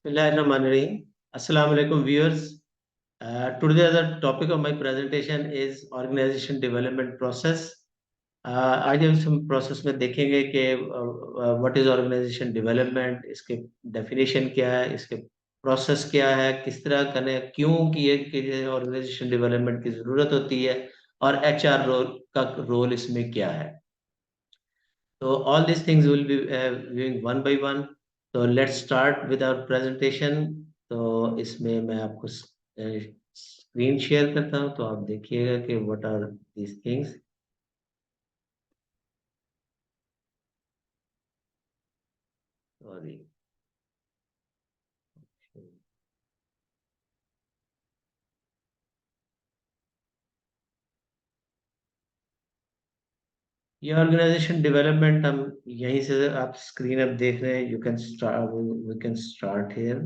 Bismillahirrahmanirrahim. Assalamu alaikum viewers. Today the topic of my presentation is organization development process. आज हम इस process में देखेंगे कि व्हाट इज ऑर्गेनाइजेशन डेवलपमेंट, इसके डेफिनेशन क्या है, इसके प्रोसेस क्या है, किस तरह करने, क्यों कि ऑर्गेनाइजेशन डेवलपमेंट की ज़रूरत होती है और एचआर रोल का रोल इसमें क्या है. So all these things will be viewing one by one. So let's start with our presentation. तो इसमें मैं आपको स्क्रीन शेयर करता हूँ, तो आप देखिएगा कि what are these things. Sorry. ये ऑर्गेनाइजेशन डेवलपमेंट हम यहीं से आप स्क्रीन अब देख रहे हैं. You can start, we can start here.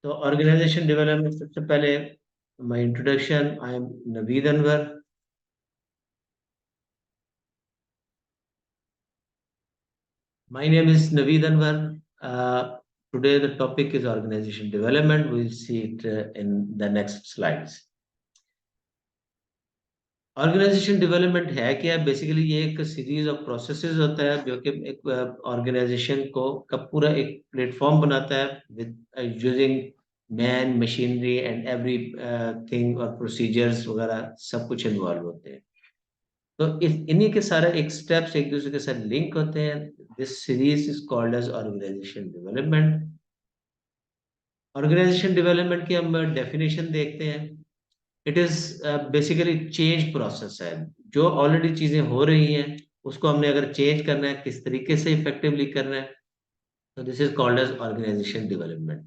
तो ऑर्गेनाइजेशन डेवलपमेंट सबसे पहले my introduction. I am Naveed Anwar. My name is Naveed Anwar. Today the topic is organization development. We'll see it in the next slides. Organisation development है क्या? Basically ये एक series of processes होता है जो कि एक ऑर्गेनाइजेशन को का पूरा एक प्लेटफॉर्म बनाता है with using man, machinery and every thing और प्रोसीजर्स वगैरह सब कुछ इन्वॉल्व होते हैं. तो इन्हीं के सारे एक स्टेप्स एक दूसरे के साथ लिंक होते हैं. This series is called as organisation development. Organisation development की हम डेफिनेशन देखते हैं. It is basically change process है. जो ऑलरेडी चीजें हो रही हैं उसको हमने अगर चेंज करना है, किस तरीके से इफेक्टिवली करना है, तो this is called as organisation development.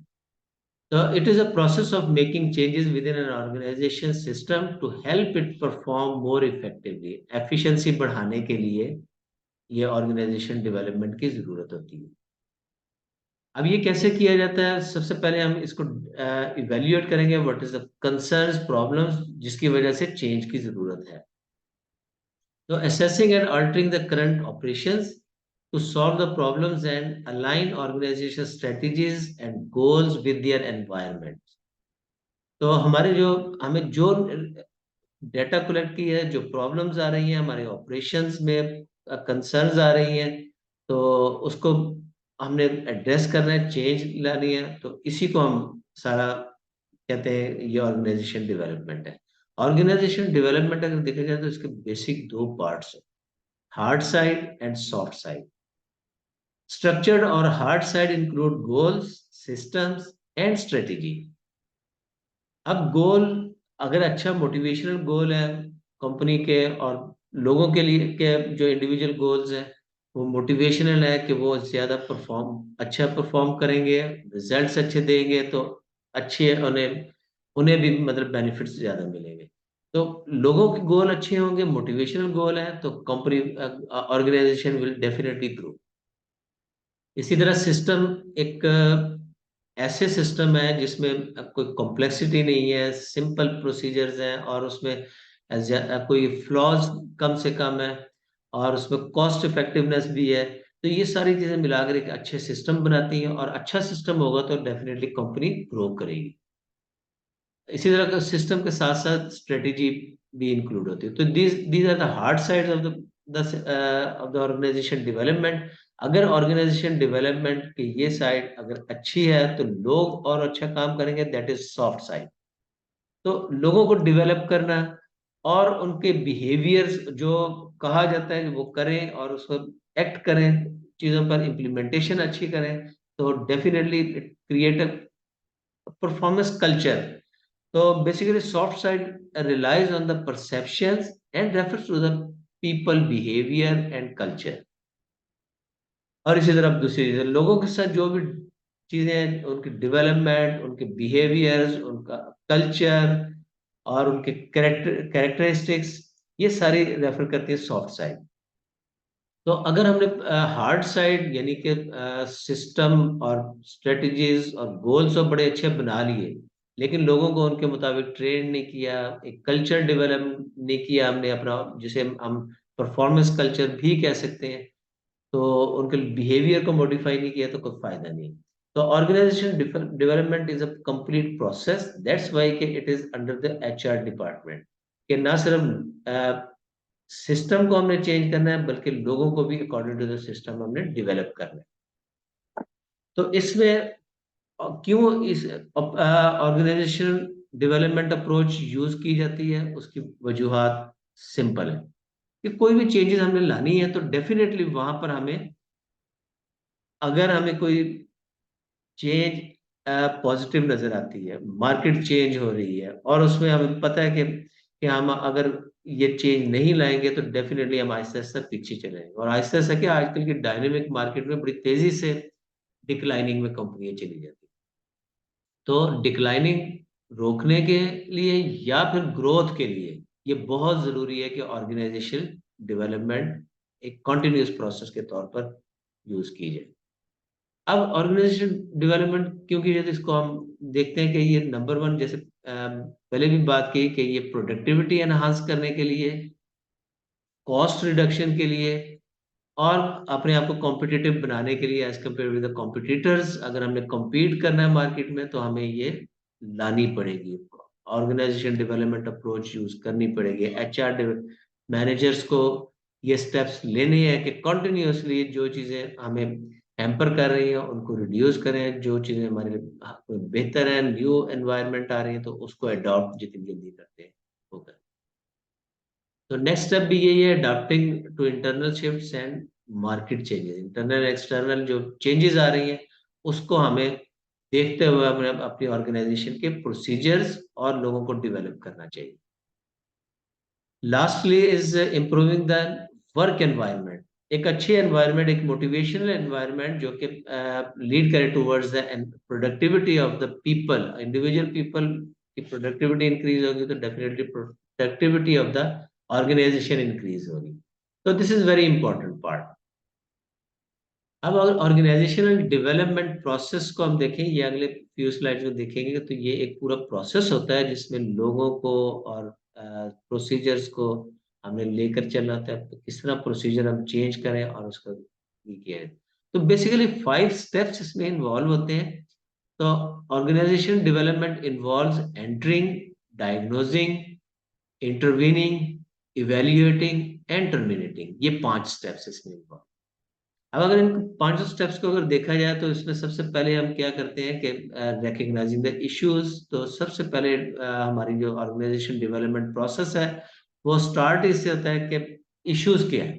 So it is a process of making changes within an organization system to help it perform more effectively. Efficiency बढ़ाने के लिए ये ऑर्गेनाइजेशन डेवलपमेंट की जरूरत होती है. अब ये कैसे किया जाता है? सबसे पहले हम इसको इवेल्युएट करेंगे what is the concerns, problems जिसकी वजह से चेंज की जरूरत है. तो assessing and altering the current operations to solve the problems and align organisation strategies and goals with their environment. तो हमारे जो हमें जो डेटा कलेक्ट की है, जो प्रॉब्लम्स आ रही हैं हमारे ऑपरेशंस में, कंसर्न्स आ रही हैं, तो उसको हमने एड्रेस करना है, चेंज लानी है. तो इसी को हम सारा कहते हैं ये ऑर्गेनाइजेशन डेवलपमेंट है. ऑर्गेनाइजेशन डेवलपमेंट अगर देखा जाए तो इसके बेसिक दो पार्ट्स है, hard side and soft side. Structured और hard side include goals, systems and strategy. अब गोल अगर अच्छा मोटिवेशनल गोल है कंपनी के और लोगों के लिए के जो इंडिविजुअल गोल्स हैं वो मोटिवेशनल है कि वो ज्यादा अच्छा परफॉर्म करेंगे, रिजल्ट्स अच्छे देंगे, तो अच्छे उन्हें उन्हें भी मतलब बेनिफिट्स ज्यादा मिलेंगे. तो लोगों के गोल अच्छे होंगे, मोटिवेशनल गोल है, तो company organisation will definitely grow. इसी तरह सिस्टम एक ऐसे सिस्टम है जिसमें कोई कॉम्प्लेक्सिटी नहीं है, सिंपल प्रोसीजर्स हैं और उसमें कोई फ्लॉज कम से कम है और उसमें कॉस्ट इफेक्टिवनेस भी है. तो ये सारी चीजें मिलाकर एक अच्छे सिस्टम बनाती हैं और अच्छा सिस्टम होगा तो डेफिनेटली कंपनी ग्रो करेगी. इसी तरह का सिस्टम के साथ साथ स्ट्रेटेजी भी इंक्लूड होती है. तो these are the hard sides of the organisation development. अगर ऑर्गेनाइजेशन डेवलपमेंट की ये साइड अगर अच्छी है तो लोग और अच्छा काम करेंगे, दैट इज सॉफ्ट साइड. तो लोगों को डेवलप करना और उनके बिहेवियर्स जो कहा जाता है कि वो करें और उसको एक्ट करें, चीजों पर इम्प्लीमेंटेशन अच्छी करें, तो definitely create a performance culture. तो basically soft side relies on the perceptions and refers to the people behavior and culture. और इसी तरह दूसरी चीजें लोगों के साथ जो भी चीजें, उनकी डेवलपमेंट, उनके बिहेवियर्स, उनका कल्चर और उनके कैरेक्टरिस्टिक्स, ये सारी रेफर करती है सॉफ्ट साइड. तो अगर हमने हार्ड साइड यानी कि सिस्टम और स्ट्रेटजीज और गोल्स तो बड़े अच्छे बना लिए, लेकिन लोगों को उनके मुताबिक ट्रेन नहीं किया, एक कल्चर डेवलप नहीं किया हमने अपना, जिसे हम परफॉर्मेंस कल्चर भी कह सकते हैं, तो उनके बिहेवियर को मॉडिफाई नहीं किया तो कोई फायदा नहीं। तो organisation development is a complete process, that's why कि it is under the HR department, कि ना सिर्फ सिस्टम को हमने चेंज करना है बल्कि लोगों को भी अकॉर्डिंग टू द सिस्टम हमने डेवलप करना है। तो इसमें क्यों इस ऑर्गेनाइजेशन डेवलपमेंट अप्रोच यूज की जाती है, उसकी वजूहात सिंपल है कि कोई भी चेंजेस हमने लानी है तो डेफिनेटली वहां पर हमें, अगर हमें कोई चेंज पॉजिटिव नजर आती है, मार्केट चेंज हो रही है और उसमें हमें पता है कि हम अगर ये चेंज नहीं लाएंगे तो डेफिनेटली हम आहिस्ता आहिस्ता पीछे चले जाएंगे, और आहिस्ता आहिस्ता क्या आजकल की डायनेमिक मार्केट में बड़ी तेजी से डिक्लाइनिंग में कंपनियां चली जाती हैं। तो डिक्लाइनिंग रोकने के लिए या फिर ग्रोथ के लिए ये बहुत जरूरी है कि ऑर्गेनाइजेशन डेवलपमेंट एक कॉन्टिन्यूस प्रोसेस के तौर पर यूज की जाए। अब ऑर्गेनाइजेशन डेवलपमेंट क्योंकि जैसे इसको हम देखते हैं कि ये नंबर वन, जैसे पहले भी बात की कि ये प्रोडक्टिविटी एनहांस करने के लिए, कॉस्ट रिडक्शन के लिए, और अपने आप को कॉम्पिटिटिव बनाने के लिए as compare with the competitors, अगर हमने कॉम्पीट करना है मार्केट में तो हमें ये लानी पड़ेगी, ऑर्गेनाइजेशन डेवलपमेंट अप्रोच यूज करनी पड़ेगी। एचआर मैनेजर्स को ये स्टेप्स लेने हैं कि कंटिन्यूअसली जो चीजें हमें हैम्पर कर रही हैं उनको रिड्यूस करें, जो चीजें हमारे लिए बेहतर है, न्यू एनवायरनमेंट आ रही है तो उसको अडॉप्ट जितनी जल्दी करते हैं वो करें। तो नेक्स्ट स्टेप भी यही है, adopting to internal shifts and market changes, internal external जो चेंजेस आ रही हैं उसको हमें देखते हुए हमें अपनी ऑर्गेनाइजेशन के प्रोसीजर्स और लोगों को डेवलप करना चाहिए। Lastly is improving the work environment, एक अच्छी एनवायरनमेंट, एक मोटिवेशनल एनवायरनमेंट जो कि लीड करे towards the productivity of the people, individual people की प्रोडक्टिविटी इंक्रीज होगी तो definitely productivity of the organisation increase होगी। तो this is very important part. अब अगर ऑर्गेनाइजेशनल डेवलपमेंट प्रोसेस को हम देखें, ये अगले फ्यू स्लाइड्स में देखेंगे, तो ये एक पूरा प्रोसेस होता है जिसमें लोगों को और प्रोसीजर्स को हमें लेकर चलना होता है, तो किस तरह प्रोसीजर हम चेंज करें और उसको ये किया है। तो बेसिकली 5 स्टेप्स इसमें इन्वॉल्व होते हैं। तो organisation development involves entering, diagnosing, intervening, evaluating and terminating, ये 5 स्टेप्स इसमें इन्वॉल्व। अब अगर इन 5 स्टेप्स को अगर देखा जाए तो इसमें सबसे पहले हम क्या करते हैं कि रिकग्नाइजिंग द इश्यूज। तो सबसे पहले हमारी जो ऑर्गेनाइजेशन डेवलपमेंट प्रोसेस है वो स्टार्ट इससे होता है कि इश्यूज क्या है,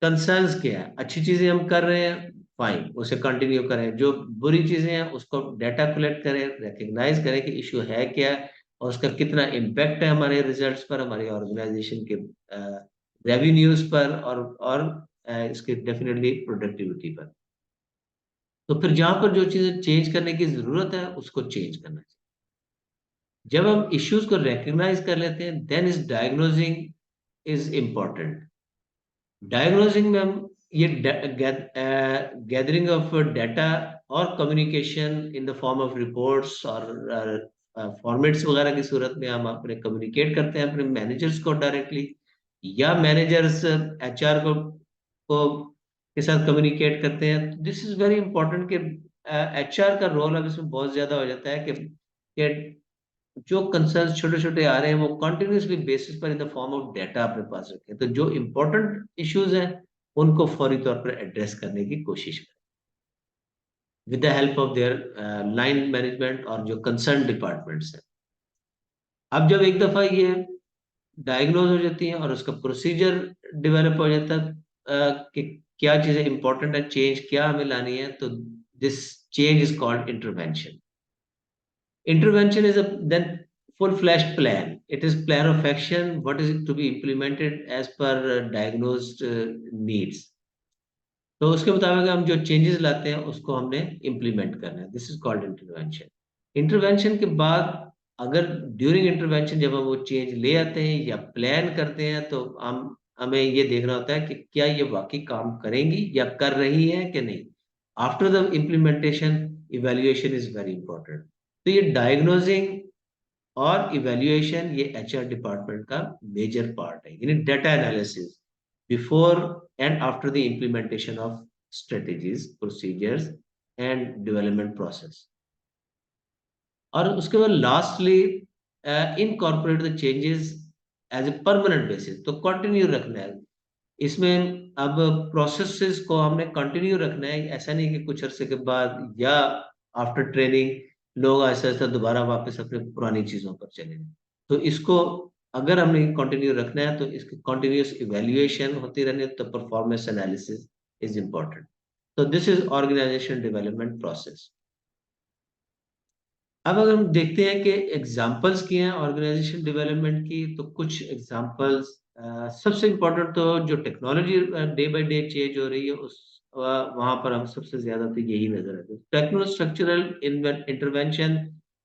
कंसर्न्स क्या है। अच्छी चीजें हम कर रहे हैं, फाइन, उसे कंटिन्यू करें। जो बुरी चीजें हैं उसको डाटा कलेक्ट करें, रिकग्नाइज करें कि इश्यू है क्या है और उसका कितना इम्पैक्ट है हमारे रिजल्ट्स पर, हमारी ऑर्गेनाइजेशन के रेवेन्यूज पर, और इसके डेफिनेटली प्रोडक्टिविटी पर। तो फिर जहां पर जो चीजें चेंज करने की जरूरत है उसको चेंज करना चाहिए। जब हम इश्यूज को रिकग्नाइज कर लेते हैं then is diagnosing is important. Diagnosing में हम ये गैदरिंग ऑफ डाटा और communication in the form of reports और फॉर्मेट्स वगैरह की सूरत में हम अपने कम्युनिकेट करते हैं अपने मैनेजर्स को डायरेक्टली, या मैनेजर्स एचआर को के साथ कम्युनिकेट करते हैं। दिस इज वेरी इंपॉर्टेंट कि एचआर का रोल अब इसमें बहुत ज्यादा हो जाता है कि जो कंसर्न छोटे छोटे आ रहे हैं वो कंटिन्यूसली बेसिस पर इन द फॉर्म ऑफ डाटा अपने पास रखें, तो जो इंपॉर्टेंट इश्यूज हैं उनको फौरी तौर पर एड्रेस करने की कोशिश करें with the help of their line management और जो कंसर्न डिपार्टमेंट्स हैं। अब जब एक दफा ये डायग्नोज हो जाती है और उसका प्रोसीजर डेवलप हो जाता है कि क्या चीजें इंपॉर्टेंट है, चेंज क्या हमें लानी है, तो this change is called intervention. Intervention is a then full-fledged plan. It is plan of action. What is it to be implemented as per diagnosed needs. तो उसके मुताबिक हम जो चेंजेस लाते हैं उसको हमने इम्प्लीमेंट करना है। This is called intervention. Intervention के बाद अगर ड्यूरिंग इंटरवेंशन जब हम वो चेंज ले आते हैं या प्लान करते हैं तो हम हमें ये देखना होता है कि क्या ये वाकई काम करेंगी या कर रही है कि नहीं। After the implementation evaluation is very important. तो ये डायग्नोजिंग और इवेल्युएशन ये एचआर डिपार्टमेंट का मेजर पार्ट है, यानी data analysis. before and after the implementation of strategies, procedures and development process. और उसके बाद lastly incorporate the changes as a permanent basis, तो कंटिन्यू रखना है इसमें। अब प्रोसेसेस को हमने कंटिन्यू रखना है, ऐसा नहीं कि कुछ अरसे के बाद या आफ्टर ट्रेनिंग लोग ऐसा ऐसा दोबारा वापस अपने पुरानी चीजों पर चले जाएं। तो इसको अगर हमने कंटिन्यू रखना है तो इसकी कंटिन्यूस इवेल्युएशन होती रहनी है, तो परफॉर्मेंस एनालिसिस इज इम्पोर्टेंट। तो this is organisation development process. अब अगर हम देखते हैं कि एग्जाम्पल्स की हैं ऑर्गेनाइजेशन डेवलपमेंट की, तो कुछ एग्जाम्पल्स सबसे इम्पोर्टेंट तो जो technology day by day change हो रही है उस वहां पर हम सबसे ज्यादा तो यही नजर आते हैं। Techno structural intervention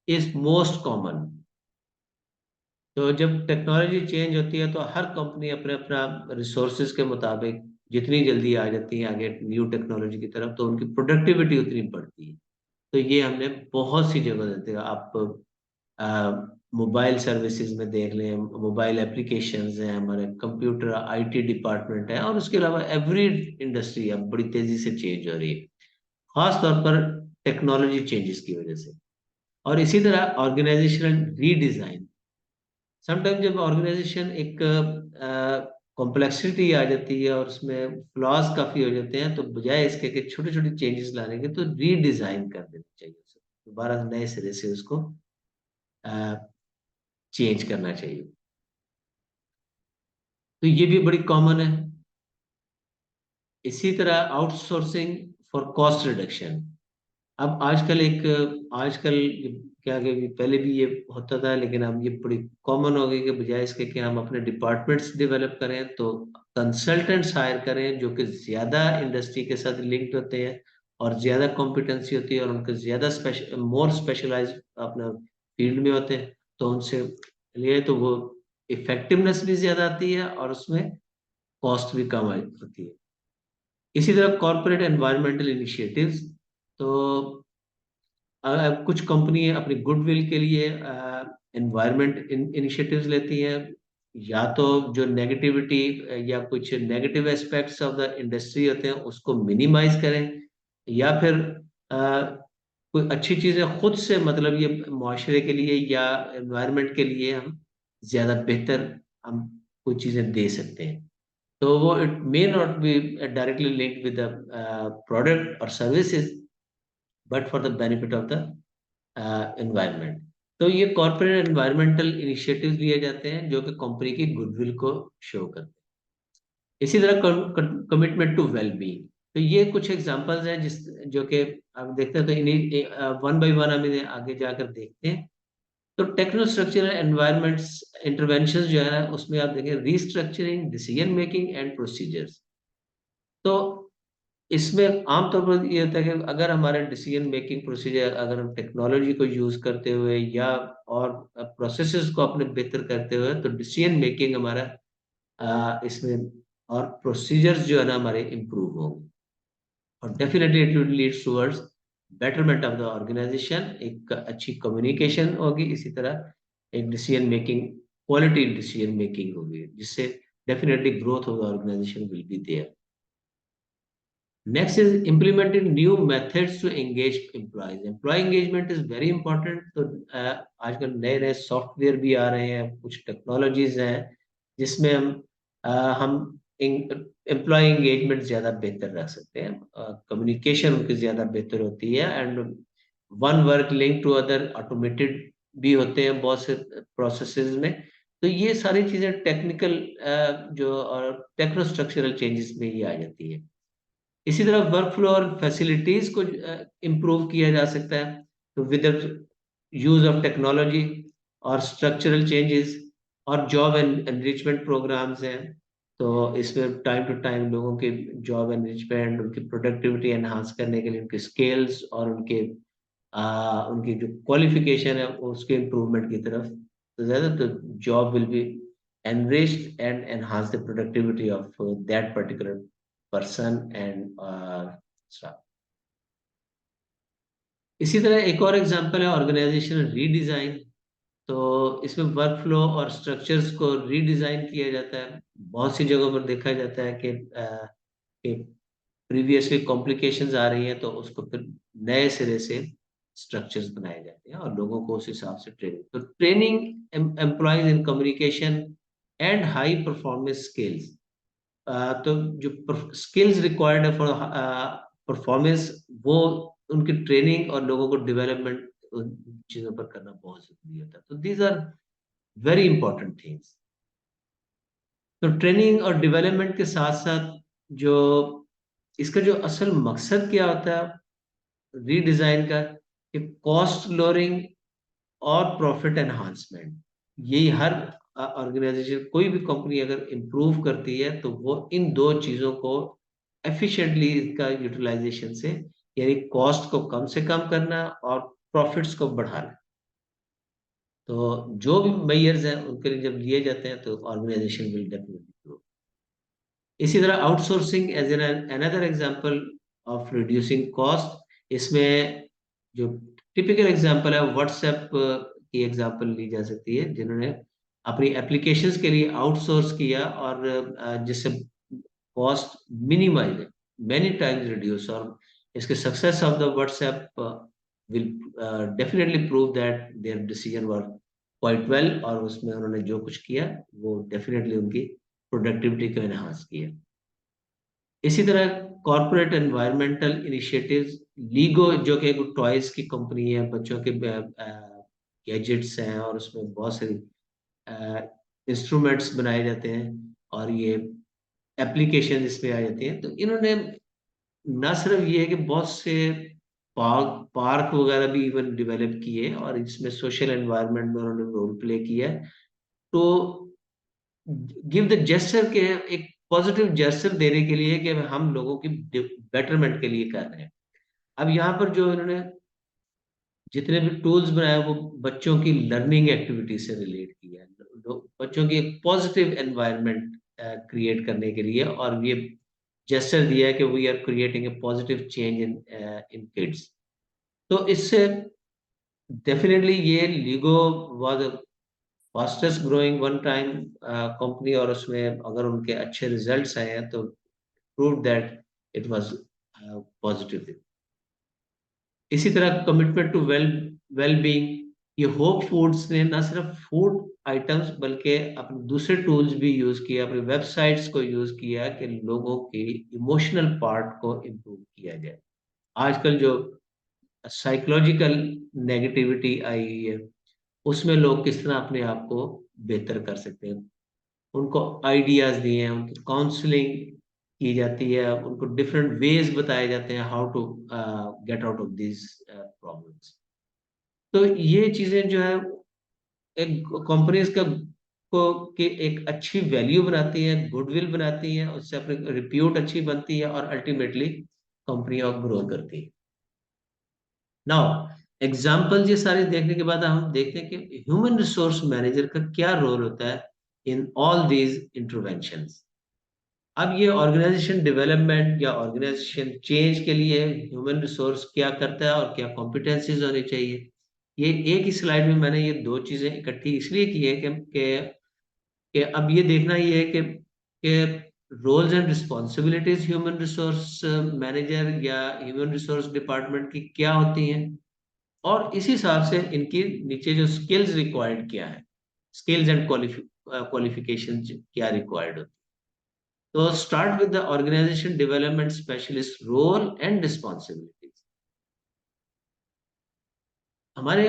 is most common. तो जब टेक्नोलॉजी चेंज होती है तो हर कंपनी अपने अपना रिसोर्सेज के मुताबिक जितनी जल्दी आ जाती है आगे न्यू टेक्नोलॉजी की तरफ, तो उनकी प्रोडक्टिविटी उतनी बढ़ती है। तो ये हमने बहुत सी जगह देते हैं। आप मोबाइल सर्विसेज में देख लें, मोबाइल एप्लीकेशंस हैं, हमारे कंप्यूटर आईटी डिपार्टमेंट है, और उसके अलावा एवरी इंडस्ट्री अब बड़ी तेजी से चेंज हो रही है, खास तौर पर टेक्नोलॉजी चेंजेस की वजह से। और इसी तरह ऑर्गेनाइजेशनल रीडिजाइन, समटाइम जब ऑर्गेनाइजेशन एक कॉम्प्लेक्सिटी आ जाती है और उसमें फ्लॉज काफी हो जाते हैं, तो बजाय इसके कि छोटे छोटे चेंजेस लाने के, तो रीडिजाइन कर देना चाहिए उसे, दोबारा नए सिरे से उसको चेंज करना चाहिए। तो ये भी बड़ी कॉमन है। इसी तरह आउटसोर्सिंग फॉर कॉस्ट रिडक्शन। अब आजकल क्या कि पहले भी ये होता था, लेकिन अब ये बड़ी कॉमन हो गई कि बजाय इसके कि हम अपने डिपार्टमेंट्स डेवलप करें, तो कंसल्टेंट्स हायर करें जो कि ज्यादा इंडस्ट्री के साथ लिंक्ड होते हैं और ज्यादा कॉम्पिटेंसी होती है और उनके ज्यादा मोर स्पेशलाइज अपना फील्ड में होते हैं। तो उनसे लिए तो वो इफेक्टिवनेस भी ज्यादा आती है और उसमें कॉस्ट भी कम होती है। इसी तरह कॉर्पोरेट एनवायरमेंटल इनिशिएटिव्स, तो कुछ कंपनी अपनी गुडविल के लिए एनवायरमेंट इनिशिएटिव्स लेती हैं, या तो जो नेगेटिविटी या कुछ negative aspects of the industry होते हैं उसको मिनिमाइज करें, या फिर अ, कोई अच्छी चीजें खुद से, मतलब ये मुआशरे के लिए या एनवायरनमेंट के लिए हम ज्यादा बेहतर हम कोई चीजें दे सकते हैं। तो वो it may not be directly linked with the product और services, but for the benefit of the environment. तो ये कॉर्पोरेट एनवायरमेंटल इनिशिएटिव्स लिए जाते हैं जो कि कंपनी की गुडविल को शो करते हैं। इसी तरह कमिटमेंट टू वेलबींग, तो ये कुछ एग्जांपल्स हैं जिस जो कि आप देखते हैं, तो इन्हीं वन बाय वन हम इन्हें आगे जाकर देखते हैं। तो टेक्नो स्ट्रक्चरल एनवायरमेंट्स इंटरवेंशंस जो है ना, उसमें आप देखें restructuring, decision making and procedures. तो इसमें आमतौर पर ये होता है कि अगर हमारे डिसीजन मेकिंग प्रोसीजर, अगर हम टेक्नोलॉजी को यूज करते हुए या और प्रोसेसेस को अपने बेहतर करते हुए, तो डिसीजन मेकिंग हमारा इसमें और प्रोसीजर्स जो है ना हमारे इम्प्रूव होंगे, और definitely it will lead towards betterment of the organisation. एक अच्छी कम्युनिकेशन होगी, इसी तरह एक decision making, quality decision making होगी, जिससे definitely growth of the organisation will be there. Next is implementing new methods to engage employees. Employee engagement is very important. तो आजकल नए नए सॉफ्टवेयर भी आ रहे हैं, कुछ टेक्नोलॉजीज हैं जिसमें हम एम्प्लॉय एंगेजमेंट ज्यादा बेहतर रख सकते हैं, कम्युनिकेशन उनकी ज्यादा बेहतर होती है, and one work link to other automated भी होते हैं बहुत से प्रोसेसेस में। तो ये सारी चीजें टेक्निकल जो और टेक्नो स्ट्रक्चरल चेंजेस में ही आ जाती है। इसी तरह वर्क फ्लो और फैसिलिटीज को इम्प्रूव किया जा सकता है, तो विद यूज ऑफ टेक्नोलॉजी और स्ट्रक्चरल चेंजेस और जॉब एनरिचमेंट प्रोग्राम्स हैं। तो इसमें टाइम टू टाइम लोगों के जॉब एनरिचमेंट, उनकी प्रोडक्टिविटी एनहांस करने के लिए उनके स्किल्स और उनकी जो क्वालिफिकेशन है उसके इम्प्रूवमेंट की तरफ तो ज्यादा, तो job will be enriched and enhance the productivity of that particular person and staff. इसी तरह एक और एग्जांपल है ऑर्गेनाइजेशनल रीडिजाइन। तो इसमें वर्क फ्लो और स्ट्रक्चर्स को रीडिजाइन किया जाता है। बहुत सी जगहों पर देखा जाता है कि प्रीवियसली कॉम्प्लिकेशंस आ रही हैं तो उसको फिर नए सिरे से स्ट्रक्चर्स बनाए जाते हैं और लोगों को उस हिसाब से ट्रेनिंग, तो training employees in communication and high performance skills. तो जो स्किल्स रिक्वायर्ड है फॉर परफॉर्मेंस, वो उनकी ट्रेनिंग और लोगों को डेवलपमेंट उन चीजों पर करना बहुत जरूरी होता है। तो these are very important things. तो ट्रेनिंग और डेवलपमेंट के साथ साथ जो इसका जो असल मकसद क्या होता है रीडिजाइन का, कि कॉस्ट लोअरिंग और प्रॉफिट एनहांसमेंट। यही हर ऑर्गेनाइजेशन, कोई भी कंपनी अगर इम्प्रूव करती है तो वो इन दो चीजों को एफिशिएंटली इसका यूटिलाइजेशन से, यानी कॉस्ट को कम से कम करना और प्रॉफिट्स को बढ़ाना। तो जो भी मेजर्स हैं उनके लिए जब लिए जाते हैं तो ऑर्गेनाइजेशन विल डेफिनेटली ग्रो। इसी तरह outsourcing as an another example of reducing cost. इसमें जो टिपिकल एग्जांपल है व्हाट्सएप की एग्जांपल ली जा सकती है, जिन्होंने अपनी एप्लीकेशंस के लिए आउटसोर्स किया और जिससे कॉस्ट मिनिमाइज है, मेनी टाइम्स रिड्यूस। और इसके success of the WhatsApp will definitely prove that there decision were quite well, और उसमें उन्होंने जो कुछ किया वो डेफिनेटली उनकी प्रोडक्टिविटी को एनहांस किया। इसी तरह कॉर्पोरेट एनवायरमेंटल इनिशिएटिव्स, लीगो जो कि एक टॉयज की कंपनी है, बच्चों के गैजेट्स हैं और उसमें बहुत सारी इंस्ट्रूमेंट्स बनाए जाते हैं और ये एप्लीकेशन इसमें आ जाती हैं। तो इन्होंने ना सिर्फ ये है कि बहुत से पार्क वगैरह भी इवन डेवलप किए और इसमें सोशल एनवायरनमेंट में उन्होंने रोल प्ले किया है। तो गिव द जेस्चर के, एक पॉजिटिव जेस्चर देने के लिए कि हम लोगों की बेटरमेंट के लिए कर रहे हैं। अब यहाँ पर जो इन्होंने जितने भी टूल्स बनाए वो बच्चों की लर्निंग एक्टिविटी से रिलेट किया है, बच्चों की एक पॉजिटिव एनवायरनमेंट क्रिएट करने के लिए, और ये जेस्चर दिया है कि we are creating a positive change in in kids. तो इससे डेफिनेटली ये Lego was fastest growing one time company, और उसमें अगर उनके अच्छे रिजल्ट्स आए हैं तो prove that it was positive. इसी तरह कमिटमेंट टू वेल बीइंग, ये होप फूड्स ने ना सिर्फ फूड आइटम्स बल्कि अपने दूसरे टूल्स भी यूज किए, अपने वेबसाइट्स को यूज किया कि लोगों के इमोशनल पार्ट को इम्प्रूव किया जाए। आजकल जो साइकोलॉजिकल नेगेटिविटी आई है उसमें लोग किस तरह अपने आप को बेहतर कर सकते हैं, उनको आइडियाज दिए हैं, उनकी काउंसलिंग की जाती है, उनको डिफरेंट वेज बताए जाते हैं how to get out of this problems. तो ये चीजें जो है एक कंपनीज का को की एक अच्छी वैल्यू बनाती है, गुडविल बनाती है, उससे अपनी रिप्यूट अच्छी बनती है और अल्टीमेटली कंपनियां ग्रो करती है। नाउ एग्जाम्पल ये सारे देखने के बाद हम देखते हैं कि ह्यूमन रिसोर्स मैनेजर का क्या रोल होता है इन ऑल दीज इंटरवेंशंस। अब ये ऑर्गेनाइजेशन डेवलपमेंट या ऑर्गेनाइजेशन चेंज के लिए ह्यूमन रिसोर्स क्या करता है और क्या कॉम्पिटेंसीज होनी चाहिए। ये एक ही स्लाइड में मैंने ये दो चीजें इकट्ठी इसलिए की है कि अब ये देखना ये है कि roles and responsibilities human resource manager या ह्यूमन रिसोर्स डिपार्टमेंट की क्या होती हैं, और इस हिसाब से इनके नीचे जो स्किल्स रिक्वायर्ड क्या है, स्किल्स एंड क्वालिफिकेशन क्या रिक्वायर्ड होती है। तो start with the organisation development specialist role and responsibilities. हमारे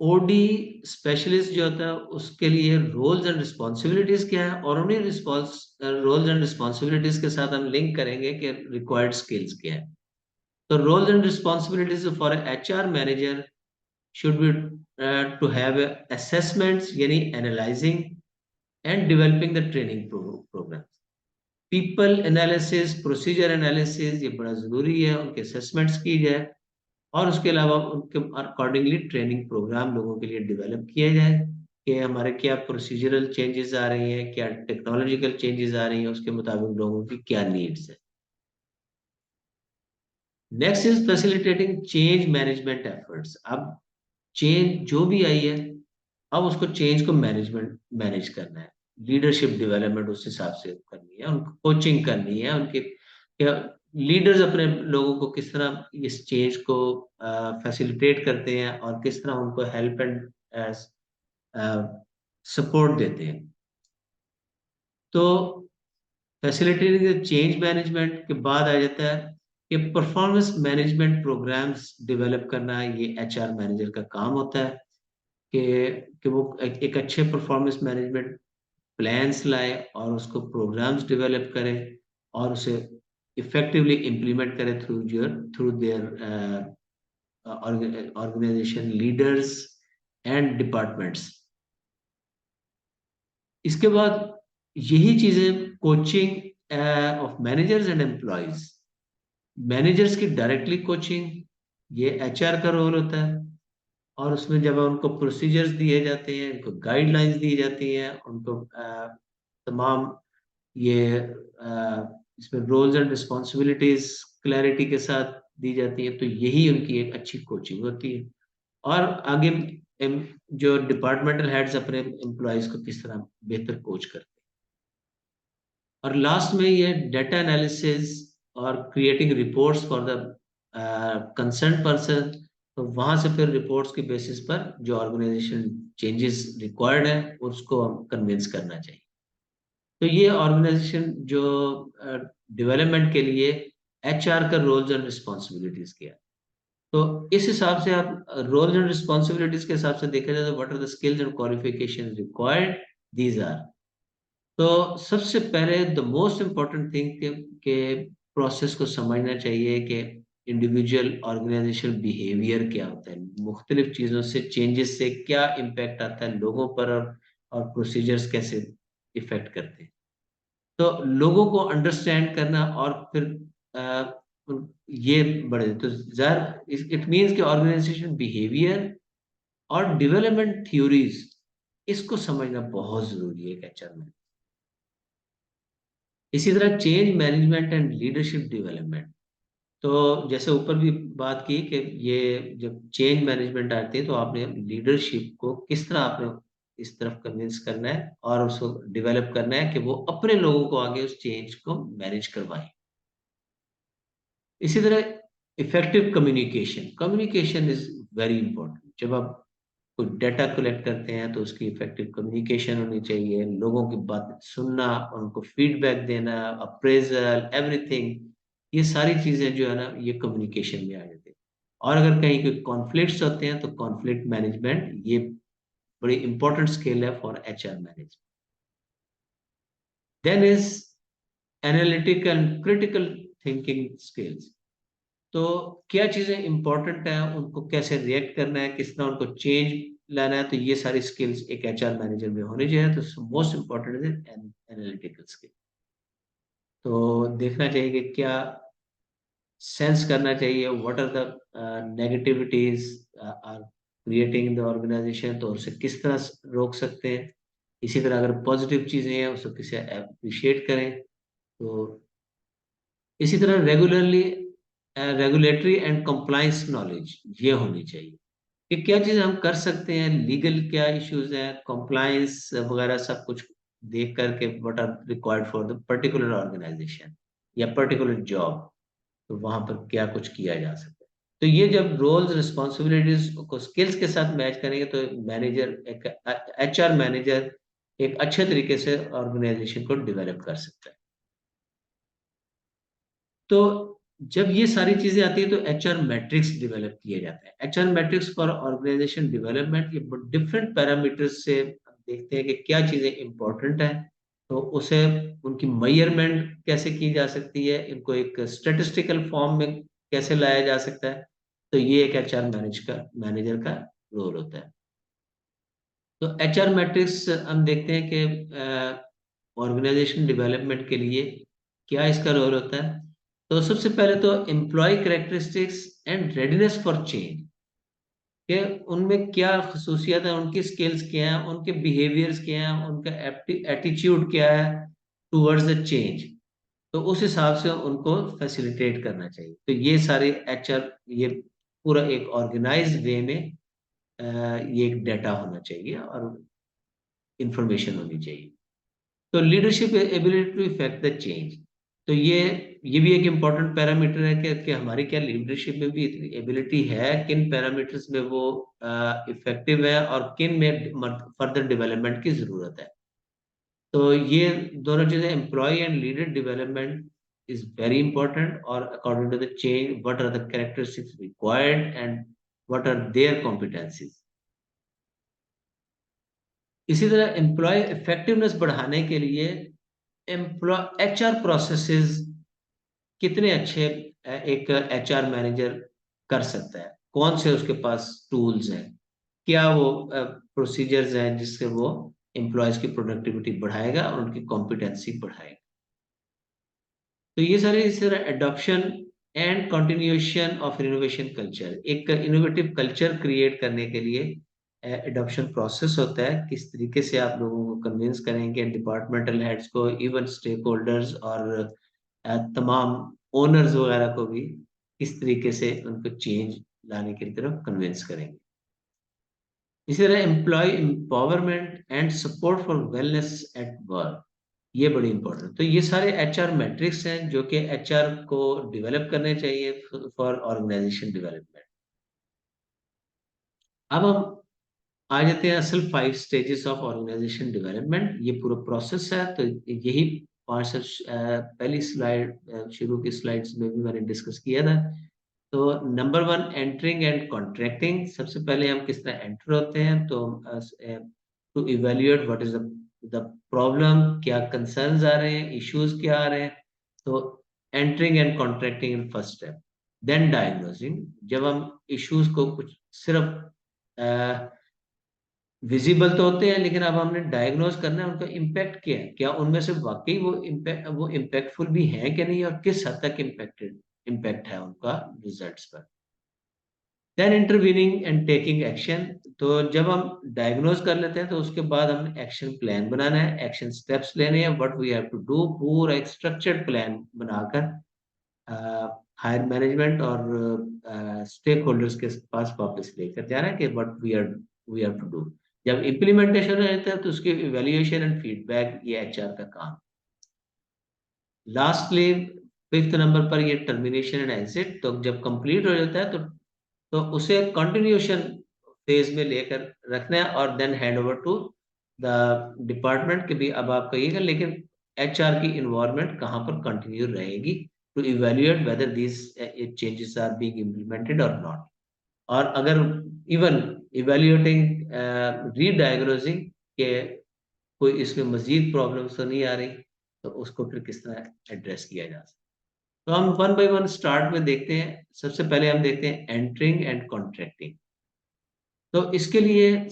ओडी स्पेशलिस्ट जो होता है उसके लिए रोल्स एंड रिस्पॉन्सिबिलिटीज क्या है, और उन्हीं रोल्स एंड रिस्पॉन्सिबिलिटीज के साथ हम लिंक करेंगे कि रिक्वायर्ड स्किल्स क्या है। तो roles and responsibilities for HR manager should be to have assessments यानी analyzing and developing the training programs, people analysis, procedure analysis, ये बड़ा जरूरी है, उनके assessments की जाए और उसके अलावा उनके अकॉर्डिंगली ट्रेनिंग प्रोग्राम लोगों के लिए डेवलप किया जाए कि हमारे क्या प्रोसीजरल चेंजेस आ रही हैं, क्या टेक्नोलॉजिकल चेंजेस आ रही हैं, उसके मुताबिक लोगों की क्या नीड्स है। Next is facilitating change management efforts. अब चेंज जो भी आई है अब उसको चेंज को मैनेज करना है, लीडरशिप डेवलपमेंट उस हिसाब से करनी है, उनको कोचिंग करनी है, उनके लीडर्स अपने लोगों को किस तरह इस चेंज को फैसिलिटेट करते हैं और किस तरह उनको हेल्प एंड सपोर्ट देते हैं। तो फैसिलिटेटिंग चेंज मैनेजमेंट के बाद आ जाता है कि परफॉर्मेंस मैनेजमेंट प्रोग्राम्स डेवलप करना, ये एचआर मैनेजर का काम होता है कि वो एक अच्छे परफॉर्मेंस मैनेजमेंट प्लान्स लाए और उसको प्रोग्राम्स डेवलप करें और उसे इफेक्टिवली इम्प्लीमेंट करें through their organisation leaders and departments. इसके बाद यही चीजें coaching of managers and employees, managers की डायरेक्टली कोचिंग, ये एचआर का रोल होता है। और उसमें जब उनको प्रोसीजर्स दिए जाते हैं, उनको गाइडलाइंस दी जाती हैं, उनको तमाम ये इसमें रोल्स एंड रिस्पॉन्सिबिलिटीज क्लैरिटी के साथ दी जाती है, तो यही उनकी एक अच्छी कोचिंग होती है। और आगे जो डिपार्टमेंटल हेड्स अपने एम्प्लॉयज को किस तरह बेहतर कोच करते हैं। और लास्ट में ये डेटा एनालिसिस और creating reports for the concern person, तो वहां से फिर रिपोर्ट्स के बेसिस पर जो ऑर्गेनाइजेशन चेंजेस रिक्वायर्ड है उसको हम कन्विंस करना चाहिए। तो ये ऑर्गेनाइजेशन जो डेवलपमेंट के लिए एचआर का रोल्स एंड रिस्पॉन्सिबिलिटीज क्या है। तो इस हिसाब से आप रोल्स एंड रिस्पॉन्सिबिलिटीज के हिसाब से देखा जाए तो what are the skills and qualification required, these are. तो सबसे पहले द मोस्ट इम्पोर्टेंट थिंग के प्रोसेस को समझना चाहिए कि इंडिविजुअल ऑर्गेनाइजेशनल बिहेवियर क्या होता है, मुख्तलिफ चीज़ों से चेंजेस से क्या इम्पैक्ट आता है लोगों पर, और प्रोसीजर्स कैसे इफेक्ट करते हैं। तो लोगों को अंडरस्टैंड करना और फिर ये बढ़े तो ज़ाहिर इट मीन्स कि ऑर्गेनाइजेशन बिहेवियर और डेवलपमेंट थ्योरीज, इसको समझना बहुत जरूरी है एचआर में। इसी तरह change management and leadership development, तो जैसे ऊपर भी बात की कि ये जब चेंज मैनेजमेंट आती है तो आपने लीडरशिप को किस तरह आपने इस तरफ कन्विंस करना है और उसको डेवलप करना है कि वो अपने लोगों को आगे उस चेंज को मैनेज करवाए। इसी तरह effective communication, communication is very important. जब आप कोई डाटा कलेक्ट करते हैं तो उसकी इफेक्टिव कम्युनिकेशन होनी चाहिए, लोगों की बात सुनना, उनको फीडबैक देना, अप्रेजल, एवरीथिंग, ये सारी चीजें जो है ना ये कम्युनिकेशन में आ जाती है। और अगर कहीं कोई कॉन्फ्लिक्ट्स होते हैं तो कॉन्फ्लिक्ट मैनेजमेंट ये बड़ी इंपॉर्टेंट स्किल है for HR management. Then is analytical and critical thinking skills, तो क्या चीजें इंपॉर्टेंट है, उनको कैसे रिएक्ट करना है, किस तरह उनको चेंज लाना है, तो ये सारी स्किल्स एक एचआर मैनेजर में होनी चाहिए। तो most important is analytical skill. तो देखना चाहिए कि क्या सेंस करना चाहिए, what are the negativities are creating in the organisation, तो उसे किस तरह रोक सकते हैं। इसी तरह अगर पॉजिटिव चीजें हैं उसको किसे अप्रिशिएट करें। तो इसी तरह रेगुलेटरी एंड कंप्लायंस नॉलेज ये होनी चाहिए कि क्या चीजें हम कर सकते हैं, लीगल क्या इश्यूज हैं, कंप्लायंस वगैरह सब कुछ देख करके what are required for the particular organisation या पर्टिकुलर जॉब, तो वहां पर क्या कुछ किया जा सकता है। तो ये जब रोल्स रिस्पॉन्सिबिलिटीज को स्किल्स के साथ मैच करेंगे तो मैनेजर एक एचआर मैनेजर एक अच्छे तरीके से ऑर्गेनाइजेशन को डेवलप कर सकता है। तो जब ये सारी चीजें आती है तो एचआर मैट्रिक्स डेवलप किए जाते हैं। HR matrix for organisation development, ये डिफरेंट पैरामीटर्स से देखते हैं कि क्या चीजें इंपॉर्टेंट है, तो उसे उनकी मेजरमेंट कैसे की जा सकती है, इनको एक स्टेटिस्टिकल फॉर्म में कैसे लाया जा सकता है। तो ये एक एचआर मैनेजर का रोल होता है। तो एचआर मैट्रिक्स हम देखते हैं कि ऑर्गेनाइजेशन डेवलपमेंट के लिए क्या इसका रोल होता है। तो सबसे पहले तो employee characteristics and readiness for change, कि उनमें क्या खसूसियत है, उनकी स्किल्स क्या हैं, उनके बिहेवियर्स क्या हैं, उनका एटीट्यूड क्या है टूवर्ड्स द चेंज, तो उस हिसाब से उनको फैसिलिटेट करना चाहिए। तो ये सारे एचआर ये पूरा एक ऑर्गेनाइज्ड वे में ये एक डाटा होना चाहिए और इंफॉर्मेशन होनी चाहिए। तो leadership ability to effect the change, तो ये भी एक इम्पॉर्टेंट पैरामीटर है कि हमारी क्या लीडरशिप में भी इतनी एबिलिटी है, किन पैरामीटर्स में वो इफेक्टिव है और किन में फर्दर डेवलपमेंट की जरूरत है। तो ये दोनों चीजें, employ and leader development is very important, और according to the change what are the characteristics required and what are their competencies. इसी तरह एम्प्लॉय इफेक्टिवनेस बढ़ाने के लिए एम्प्लॉय एचआर प्रोसेसेस कितने अच्छे एक एचआर मैनेजर कर सकता है, कौन से उसके पास टूल्स हैं, क्या वो प्रोसीजर्स हैं जिससे वो एम्प्लॉयज की प्रोडक्टिविटी बढ़ाएगा और उनकी कॉम्पिटेंसी बढ़ाएगा। तो ये सारे इस तरह adoption and continuation of innovation culture, एक इनोवेटिव कल्चर क्रिएट करने के लिए एडॉप्शन प्रोसेस होता है, किस तरीके से आप लोगों को कन्विंस करेंगे, डिपार्टमेंटल हेड्स को, इवन स्टेक होल्डर्स और तमाम ओनर्स वगैरह को भी किस तरीके से उनको चेंज लाने की तरफ कन्विंस करेंगे। इसी तरह employee empowerment and support for wellness at work, ये बड़ी इंपॉर्टेंट। तो ये सारे एचआर मैट्रिक्स हैं जो कि एचआर को डेवलप करने चाहिए फॉर ऑर्गेनाइजेशन डेवलपमेंट। अब हम आ जाते हैं असल 5 स्टेजेस ऑफ ऑर्गेनाइजेशन डेवलपमेंट, ये पूरा प्रोसेस है। तो यही 5 पहली स्लाइड शुरू की स्लाइड्स में भी मैंने डिस्कस किया था। तो नंबर 1, एंटरिंग एंड कॉन्ट्रैक्टिंग। सबसे पहले हम किस तरह एंटर होते हैं, तो to evaluate what is the problem, क्या कंसर्न्स आ रहे हैं, इश्यूज क्या आ रहे हैं। तो entering and contracting in first step. Then diagnosing, जब हम इश्यूज को कुछ सिर्फ विजिबल तो होते हैं, लेकिन अब हमने डायग्नोज करना है उनका इम्पैक्ट क्या है, क्या उनमें से वाकई वो इम्पैक्टफुल भी है कि नहीं, और किस हद तक इम्पैक्ट है उनका रिजल्ट्स पर। Then intervening and taking action, तो जब हम डायग्नोज कर लेते हैं तो उसके बाद हमने एक्शन प्लान बनाना है, एक्शन स्टेप्स लेने हैं, what we have to do, पूरा एक स्ट्रक्चर्ड प्लान बनाकर हायर मैनेजमेंट और स्टेक होल्डर्स के पास वापस लेकर जाना है कि what we have to do. जब इम्प्लीमेंटेशन हो जाता है तो उसकी इवेल्युएशन एंड फीडबैक, ये एचआर का काम। लास्टली 5th नंबर पर ये टर्मिनेशन एंड एग्जिट, तो जब कंप्लीट हो जाता है तो उसे कंटिन्यूएशन फेज में लेकर रखना है और then hand over to the department के भी अब आप कहिएगा, लेकिन एचआर की इन्वॉल्वमेंट कहाँ पर कंटिन्यू रहेगी to evaluate whether these changes are being implemented और नॉट। और अगर इवन इवेल्युएटिंग रीडायग्नोजिंग के कोई इसमें मजीद प्रॉब्लम्स तो नहीं आ रही, तो उसको फिर किस तरह एड्रेस किया जा सकता है। तो हम वन बाय वन स्टार्ट में देखते हैं। सबसे पहले हम देखते हैं एंटरिंग एंड कॉन्ट्रैक्टिंग। तो इसके लिए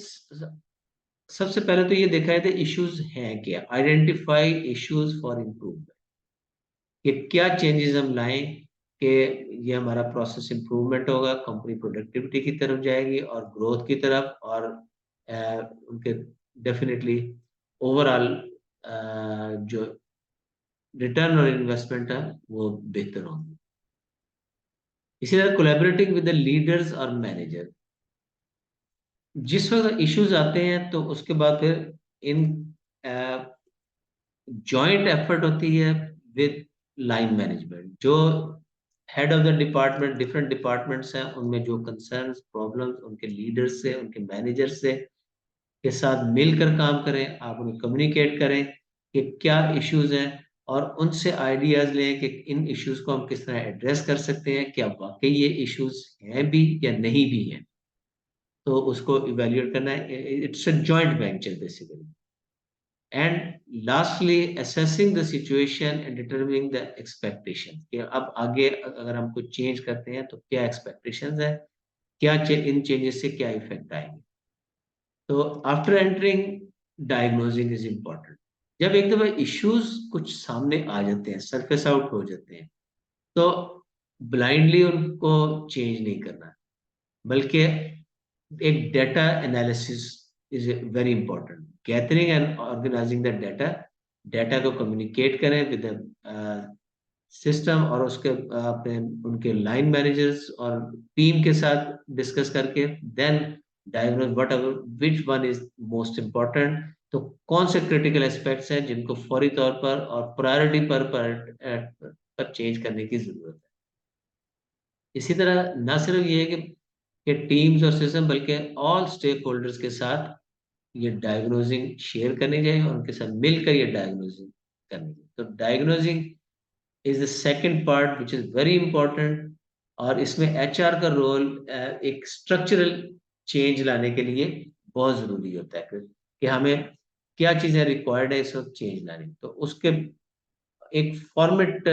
सबसे पहले तो ये देखा जाता है इश्यूज हैं क्या, आइडेंटिफाई इश्यूज फॉर इम्प्रूवमेंट, कि क्या चेंजेस हम लाएं कि ये हमारा प्रोसेस इम्प्रूवमेंट होगा, कंपनी प्रोडक्टिविटी की तरफ जाएगी और ग्रोथ की तरफ, और उनके डेफिनेटली ओवरऑल जो रिटर्न और इन्वेस्टमेंट है वो बेहतर होंगे। इसी तरह कोलैबोरेटिंग विद द लीडर्स और मैनेजर, जिस वक्त इश्यूज आते हैं तो उसके बाद फिर इन जॉइंट एफर्ट होती है विद लाइन मैनेजमेंट, जो head of the department, different departments हैं, उनमें जो कंसर्न्स प्रॉब्लम्स उनके लीडर्स से, उनके मैनेजर से के साथ मिलकर काम करें, आप उन्हें कम्युनिकेट करें कि क्या इश्यूज हैं, और उनसे आइडियाज लें कि इन इश्यूज को हम किस तरह एड्रेस कर सकते हैं, क्या वाकई ये इश्यूज हैं भी या नहीं भी हैं। तो उसको इवेल्युएट करना है, it's a joint venture basically. And lastly assessing the situation and determining the expectation, कि अब आगे अगर हम कुछ चेंज करते हैं तो क्या एक्सपेक्टेशंस है, क्या इन चेंजेस से क्या इफेक्ट आएंगे। तो after entering, diagnosing is important. जब एक दफा इश्यूज कुछ सामने आ जाते हैं, सरफेस आउट हो जाते हैं, तो ब्लाइंडली उनको चेंज नहीं करना, बल्कि एक data analysis is very important, gathering and organising the data, data को कम्युनिकेट करें विद सिस्टम, और उसके अपने उनके लाइन मैनेजर्स और टीम के साथ डिस्कस करके then diagnose whatever which one is most important. तो कौन से क्रिटिकल एस्पेक्ट्स हैं जिनको फौरी तौर पर और प्रायोरिटी पर चेंज करने की जरूरत है। इसी तरह न सिर्फ ये है कि टीम्स और सिस्टम, बल्कि ऑल स्टेक होल्डर्स के साथ ये डायग्नोजिंग शेयर करनी चाहिए और उनके साथ मिलकर ये डायग्नोजिंग करनी चाहिए। तो diagnosing is the second part which is very important. और इसमें एचआर का रोल एक स्ट्रक्चरल चेंज लाने के लिए बहुत जरूरी होता है कि हमें क्या चीजें रिक्वायर्ड है इस वक्त चेंज लानी। तो उसके एक फॉर्मेट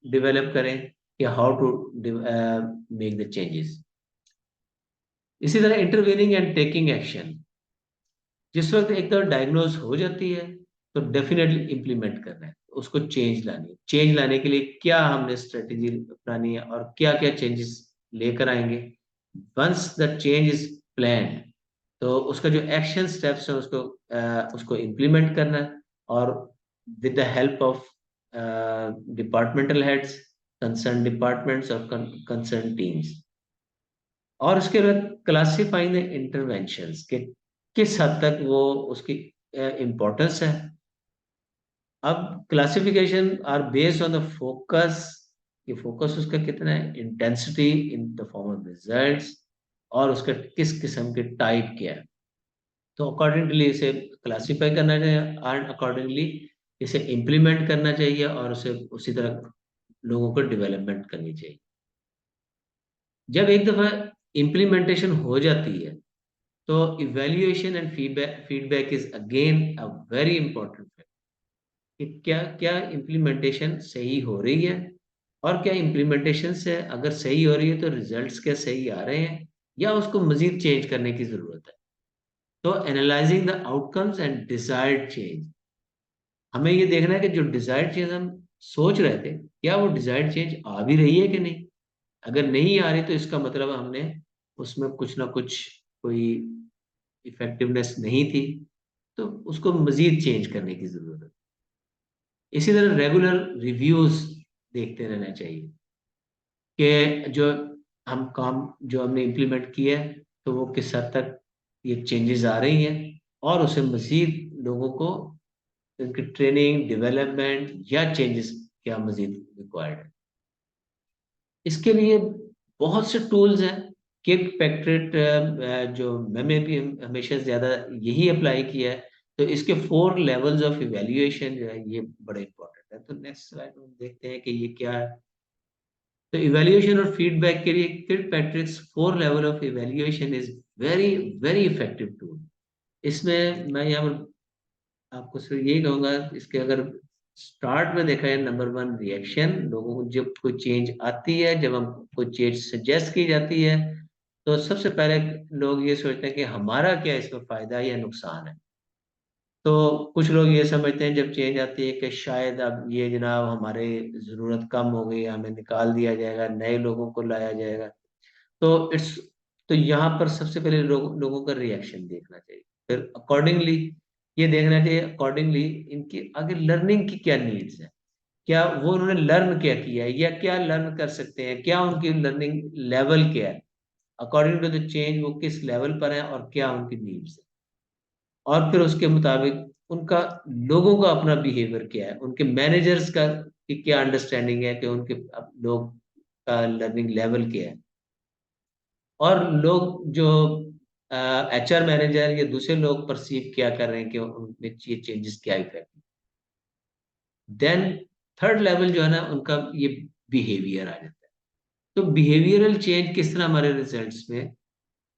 डेवलप करें कि how to make the changes. इसी तरह इंटरवीनिंग एंड टेकिंग एक्शन। जिस वक्त एक तरह डायग्नोज हो जाती है तो डेफिनेटली इम्प्लीमेंट करना है, उसको चेंज लानी है। चेंज लाने के लिए क्या हमने स्ट्रेटेजी अपनानी है और क्या क्या चेंजेस लेकर आएंगे। Once the change is plan, तो उसका जो एक्शन स्टेप्स है उसको इम्प्लीमेंट करना है। और with the help of departmental heads, concern departments और कंसर्न टीम्स। और उसके बाद क्लासिफाइंग द इंटरवेंशंस के किस हद तक वो उसकी इम्पोर्टेंस है। अब classification are based on the focus, ये फोकस उसका कितना है, intensity in the form of results, और उसका किस किस्म के टाइप क्या है। तो अकॉर्डिंगली इसे क्लासिफाई करना चाहिए एंड अकॉर्डिंगली इसे इम्प्लीमेंट करना चाहिए और उसे उसी तरह लोगों को डेवलपमेंट करनी चाहिए। जब एक दफा इम्प्लीमेंटेशन हो जाती है तो evaluation and feedback is again a very important factor कि क्या क्या इम्प्लीमेंटेशन सही हो रही है और क्या इम्प्लीमेंटेशन से अगर सही हो रही है तो रिजल्ट्स क्या सही आ रहे हैं या उसको मजीद चेंज करने की जरूरत है। तो analysing the outcomes and desired change, हमें ये देखना है कि जो डिजायर्ड चेंज हम सोच रहे थे क्या वो डिजायर्ड चेंज आ भी रही है कि नहीं। अगर नहीं आ रही तो इसका मतलब हमने उसमें कुछ ना कुछ कोई इफेक्टिवनेस नहीं थी, तो उसको मजीद चेंज करने की जरूरत है। इसी तरह रेगुलर रिव्यूज देखते रहना चाहिए कि जो हम काम जो हमने इम्प्लीमेंट किया है तो वो किस हद तक ये चेंजेस आ रही हैं और उसे मजीद लोगों को उनकी ट्रेनिंग डेवलपमेंट या चेंजेस क्या मजीद रिक्वायर्ड है। इसके लिए बहुत से टूल्स हैं। किक पैक्ट्रेट जो मैंने भी हमेशा ज्यादा यही अप्लाई किया है। तो इसके 4 लेवल्स ऑफ इवेल्युएशन जो है ये बड़े इंपॉर्टेंट है। तो नेक्स्ट स्लाइड में हम देखते हैं कि ये क्या है। तो इवेल्युएशन और फीडबैक के लिए kick पैट्रिक्स 4 level of evaluation is very very effective tool. इसमें मैं यहाँ पर आपको सिर्फ यही कहूंगा, इसके अगर स्टार्ट में देखा है, नंबर 1 रिएक्शन, लोगों को जब कोई चेंज आती है, जब हम कोई चेंज सजेस्ट की जाती है तो सबसे पहले लोग ये सोचते हैं कि हमारा क्या इसमें फायदा है या नुकसान है। तो कुछ लोग ये समझते हैं जब चेंज आती है कि शायद अब ये जनाब हमारे जरूरत कम हो गई, हमें निकाल दिया जाएगा, नए लोगों को लाया जाएगा। तो इट्स तो यहाँ पर सबसे पहले लोगों का रिएक्शन देखना चाहिए। फिर अकॉर्डिंगली ये देखना चाहिए अकॉर्डिंगली इनकी आगे लर्निंग की क्या नीड्स है, क्या वो उन्होंने लर्न क्या किया है या क्या लर्न कर सकते हैं, क्या उनकी लर्निंग लेवल क्या है, अकॉर्डिंग टू द चेंज वो किस लेवल पर है और क्या उनकी नीड्स है। और फिर उसके मुताबिक उनका लोगों का अपना बिहेवियर क्या है, उनके मैनेजर्स का की क्या अंडरस्टैंडिंग है कि उनके लोग का लर्निंग लेवल क्या है। और लोग जो एचआर मैनेजर या दूसरे लोग परसीव क्या कर रहे हैं कि उनमें ये चेंजेस क्या इफेक्ट। देन थर्ड लेवल जो है ना उनका ये बिहेवियर आ जाता है। तो बिहेवियरल चेंज किस तरह हमारे रिजल्ट्स में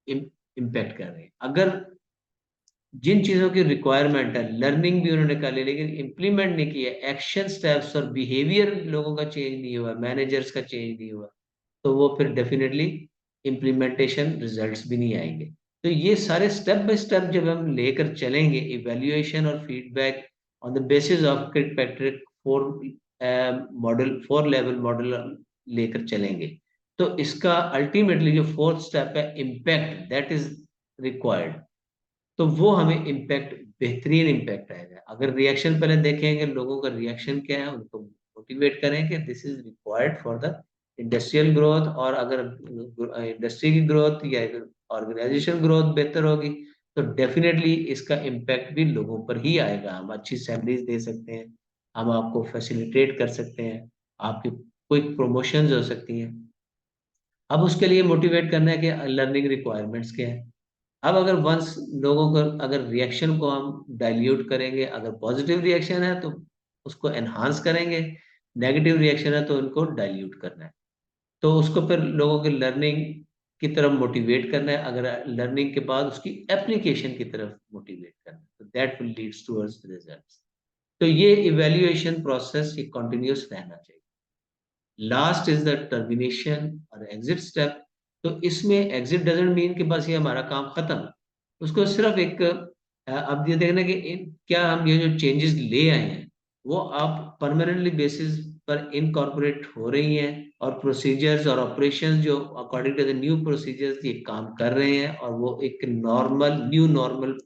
इम्पैक्ट कर रहे हैं। अगर जिन चीजों की रिक्वायरमेंट है, लर्निंग भी उन्होंने कर ली लेकिन इम्प्लीमेंट नहीं किया, एक्शन स्टेप्स और बिहेवियर लोगों का चेंज नहीं हुआ, मैनेजर्स का चेंज नहीं हुआ, तो वो फिर डेफिनेटली इम्प्लीमेंटेशन रिजल्ट्स भी नहीं आएंगे। तो ये सारे स्टेप बाय स्टेप जब हम लेकर चलेंगे, इवेल्युएशन और feedback on the basis of Kirkpatrick 4 level model लेकर चलेंगे, तो इसका अल्टीमेटली जो फोर्थ स्टेप है, इम्पैक्ट दैट इज रिक्वायर्ड, तो वो हमें इम्पैक्ट बेहतरीन इम्पैक्ट आएगा। अगर रिएक्शन पहले देखेंगे लोगों का रिएक्शन क्या है, उनको मोटिवेट करें कि this is required for the industrial growth, और अगर इंडस्ट्री की ग्रोथ या ऑर्गेनाइजेशन ग्रोथ बेहतर होगी तो डेफिनेटली इसका इम्पैक्ट भी लोगों पर ही आएगा। हम अच्छी सैलरीज दे सकते हैं, हम आपको फैसिलिटेट कर सकते हैं, आपकी क्विक प्रमोशंस हो सकती हैं। अब उसके लिए मोटिवेट करना है कि लर्निंग रिक्वायरमेंट्स क्या है। अब अगर वंस लोगों को अगर रिएक्शन को हम डाइल्यूट करेंगे, अगर पॉजिटिव रिएक्शन है तो उसको एनहांस करेंगे, नेगेटिव रिएक्शन है तो उनको डाइल्यूट करना है। तो उसको फिर लोगों के लर्निंग की तरफ मोटिवेट करना है, अगर लर्निंग के बाद उसकी एप्लीकेशन की तरफ मोटिवेट करना है, तो that will leads towards results. तो ये इवैल्यूएशन प्रोसेस ये कंटिन्यूअस रहना चाहिए। लास्ट इज द टर्मिनेशन और एग्जिट स्टेप। तो इसमें एग्जिट डजंट मीन कि बस ये हमारा काम खत्म, उसको सिर्फ एक अब ये देखना कि क्या हम ये जो चेंजेस ले आए हैं वो आप परमानेंटली बेसिस पर इनकॉर्पोरेट हो रही हैं, और प्रोसीजर्स और ऑपरेशंस जो according to the new procedures ये काम कर रहे हैं, और वो एक normal new normal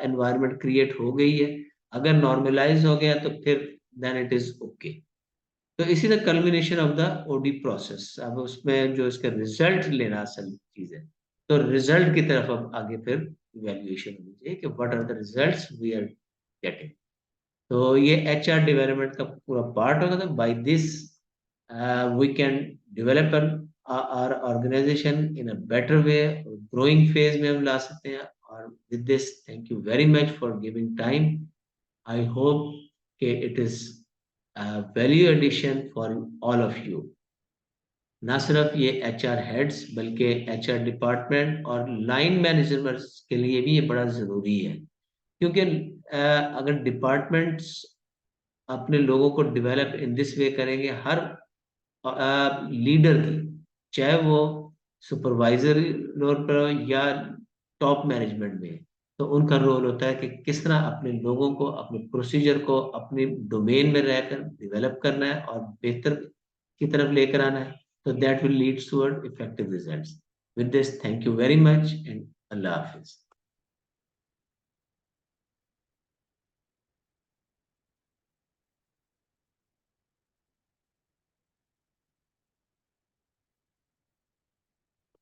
environment create हो गई है। अगर नॉर्मलाइज हो गया तो फिर देन इट इज ओके। तो इसी the culmination of the OD process. अब उसमें जो इसका रिजल्ट लेना असल चीज है, तो रिजल्ट की तरफ अब आगे फिर इवेल्युएशन होनी चाहिए कि what are the results we are getting. तो ये एचआर डेवलपमेंट का पूरा पार्ट होगा। तो by this we can develop our organisation in a better way, growing phase में हम ला सकते हैं। और with this thank you very much for giving time. I hope it is a value addition for all of you। ना सिर्फ ये HR heads बल्कि एचआर डिपार्टमेंट और लाइन मैनेजर्स के लिए भी ये बड़ा जरूरी है, क्योंकि अगर डिपार्टमेंट्स अपने लोगों को डेवलप इन दिस वे करेंगे, हर लीडर की, चाहे वो सुपरवाइजर रोल पर हो या टॉप मैनेजमेंट में, तो उनका रोल होता है कि किस तरह अपने लोगों को, अपने प्रोसीजर को अपने डोमेन में रहकर डेवलप करना है और बेहतर की तरफ लेकर आना है। तो that will lead toward effective results. With this thank you very much and Allah Hafiz.